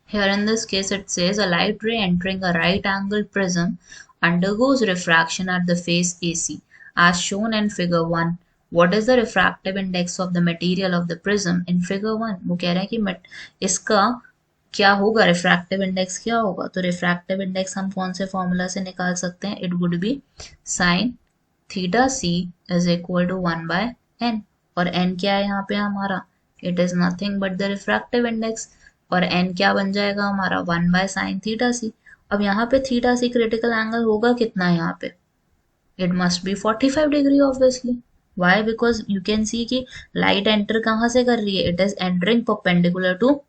Here in this case it says a light ray entering a right angled prism undergoes refraction at the face AC as shown in figure 1. What is the refractive index of the material of the prism in figure 1? वो कह रहे हैं कि इसका क्या होगा, refractive index क्या होगा? तो रिफ्रैक्टिव इंडेक्स हम कौन से फॉर्मूला से निकाल सकते हैं? It would be sine theta c is equal to 1/n। और n क्या है यहाँ पे हमारा? It is nothing but the refractive index. और n क्या बन जाएगा हमारा? 1/sin थीटा सी। अब यहाँ पे थीटा सी क्रिटिकल एंगल होगा कितना यहाँ पे? It must be 45 degree obviously. Why? Because you can see कि लाइट एंटर कहाँ से कर रही है? It is entering perpendicular to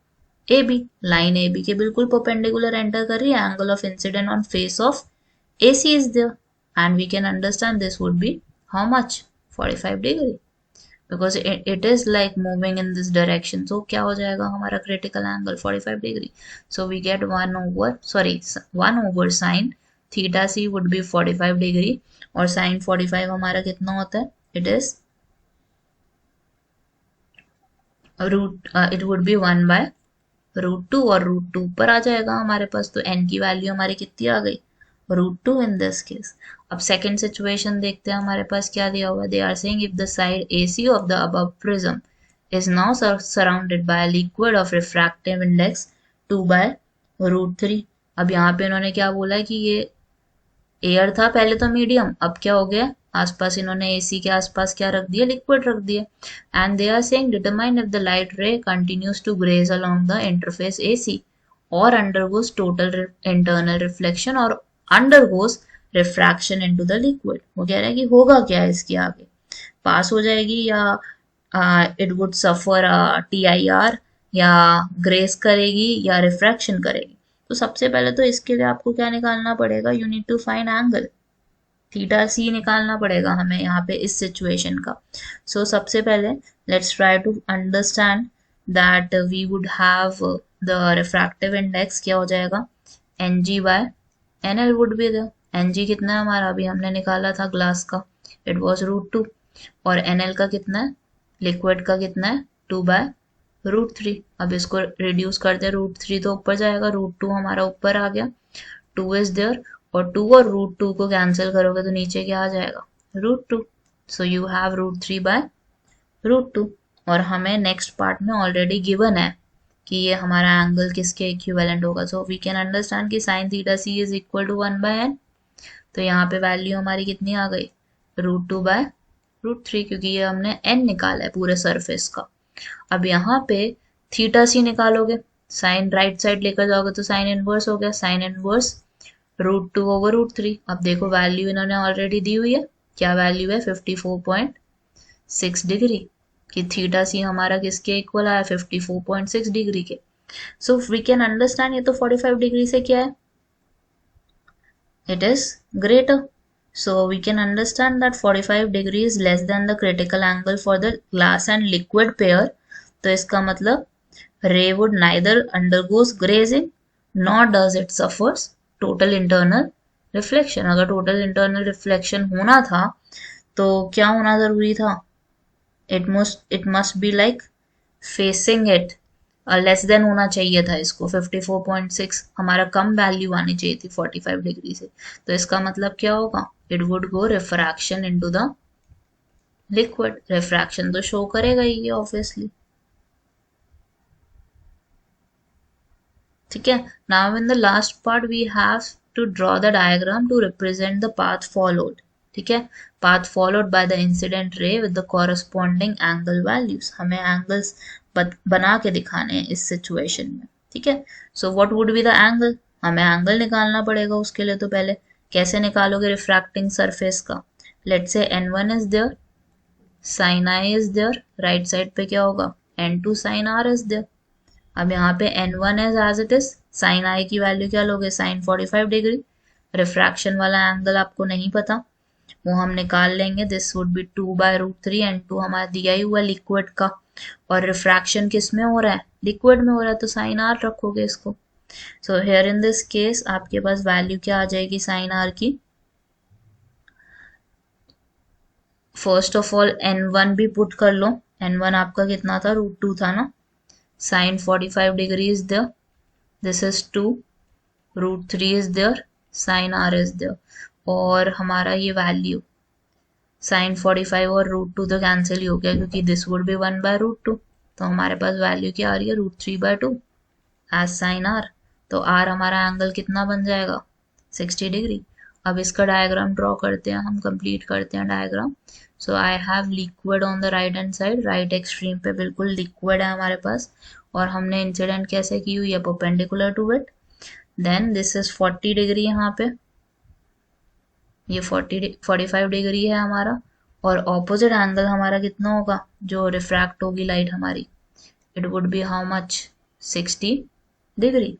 A B. Line A B के बिल्कुल परपेंडिकुलर एंटर कर रही है। Angle of incident on face of A C is there and we can understand this would be how much? 45 degree, because it is like moving in this direction. So क्या हो जाएगा हमारा critical angle? 45 degree. So we get 1 over sin theta c would be 45 degree और sin 45 हमारा कितना होता है? It is it would be 1/√2 और √2 ऊपर आ जाएगा हमारे पास। तो n की वैल्यू हमारी कितनी आ गई? √2 in this case. अब सेकेंड सिचुएशन देखते हैं हमारे पास क्या दिया हुआ है। They are saying if the side AC of the above prism is now surrounded by a liquid of refractive index 2/√3। अब यहाँ पे इन्होंने क्या बोला है कि ये एयर था पहले तो मीडियम, अब क्या हो गया? आसपास इन्होंने AC के आसपास क्या रख दिया? लिक्विड रख दिया। And they are saying determine if the light ray continues to graze along the interface AC और अंडरगोज टोटल इंटरनल रिफ्लेक्शन और undergoes refraction into the liquid. वो कह रहा है कि होगा क्या इसके आगे? पास हो जाएगी या इट वुड सफर TIR या ग्रेस करेगी या रिफ्रैक्शन करेगी? तो सबसे पहले तो इसके लिए आपको क्या निकालना पड़ेगा? You need to find angle theta C निकालना पड़ेगा हमें यहाँ पे इस सिचुएशन का। सो सबसे पहले let's try to understand that we would have the refractive index क्या हो जाएगा? NG/NL would be the NG कितना है हमारा? अभी हमने निकाला था ग्लास का, इट वॉज √2। और NL का कितना है? लिक्विड का कितना है? 2/√3। अब इसको रिड्यूस करते हैं, √3 तो ऊपर जाएगा, √2 हमारा ऊपर आ गया, 2 इज देयर और 2 और √2 को कैंसिल करोगे तो नीचे क्या आ जाएगा? √2। So you have √3/√2। और हमें नेक्स्ट पार्ट में ऑलरेडी गिवन है कि ये हमारा एंगल किसके इक्विवेलेंट होगा। सो वी कैन अंडरस्टैंड कि sin theta c is equal to 1/n। तो यहाँ पे वैल्यू हमारी कितनी आ गई? √2/√3, क्योंकि ये हमने n निकाला है पूरे सरफेस का। अब यहाँ पे थीटा सी निकालोगे, साइन राइट साइड लेकर जाओगे तो साइन इनवर्स हो गया, साइन इनवर्स √2/√3। अब देखो वैल्यू इन्होंने ऑलरेडी दी हुई है, क्या वैल्यू है? 54.6 डिग्री कि थीटा सी हमारा किसके इक्वल आया? 54.6 डिग्री के। सो वी कैन अंडरस्टैंड ये तो 45 डिग्री से क्या है? It is greater. So we can understand that 45 degree is less than the critical angle for the glass and liquid pair. तो इसका मतलब ray would neither undergoes grazing nor does it suffers total internal reflection. अगर total internal reflection होना था तो क्या होना जरूरी था? It must be like facing it, less than होना चाहिए था इसको। 54.6 हमारा कम वैल्यू आनी चाहिए थी 45 डिग्री से। तो इसका मतलब क्या होगा? It would go refraction into the liquid. Refraction तो शो करेगा ही ये ऑब्वियसली। ठीक है। Now in the last part we have to draw the diagram to represent the path followed. ठीक है, path followed by the incident ray with the corresponding angle values. हमें angles बना के दिखाने हैं इस सिचुएशन में। ठीक है, so what would be the angle? हमें एंगल निकालना पड़ेगा उसके लिए। तो पहले कैसे निकालोगे रिफ्रैक्टिंग सरफेस का? Let's say n1 is there, sin i is there, right side पे क्या होगा? n2 sin r is there. अब यहाँ पे n1 is as it is, sin i की वैल्यू क्या लोगे? sin 45 degree. रिफ्रैक्शन वाला एंगल आपको नहीं पता, वो हम निकाल लेंगे। दिस वुड बी 2/√3 एंड 2 हमारा दिया ही हुआ लिक्विड का, और रिफ्रैक्शन किस में हो रहा है? लिक्विड में हो रहा है, तो साइन आर रखोगे इसको। So here in this case आपके पास वैल्यू क्या आ जाएगी साइन आर की? फर्स्ट ऑफ ऑल n1 भी पुट कर लो। n1 आपका कितना था? √2 था ना। Sine 45 degree is the this is 2, √3 is there, sine r is there, और हमारा ये वैल्यू साइन 45 और √2 तो कैंसिल ही हो गया क्योंकि दिस वुड बी 1/√2, तो हमारे पास वैल्यू क्या आ रही है, √3/2 एज साइन r। तो r हमारा एंगल कितना बन जाएगा, 60 डिग्री। अब इसका डायग्राम ड्रॉ करते हैं, हम कंप्लीट करते हैं diagram. So I have liquid on the right hand side, right extreme पे बिल्कुल लिक्विड है हमारे पास, और हमने इंसिडेंट कैसे की हुई है, perpendicular to it. Then this is 40 degree, यहाँ पे ये 45 डिग्री है हमारा, और ऑपोजिट एंगल हमारा कितना होगा, जो रिफ्रैक्ट होगी लाइट हमारी, it would be how much, 60 degree.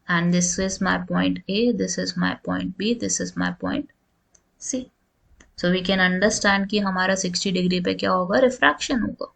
And this is my point A, this is my point B, this is my point C. So we can understand कि हमारा 60 डिग्री पे क्या होगा, रिफ्रैक्शन होगा।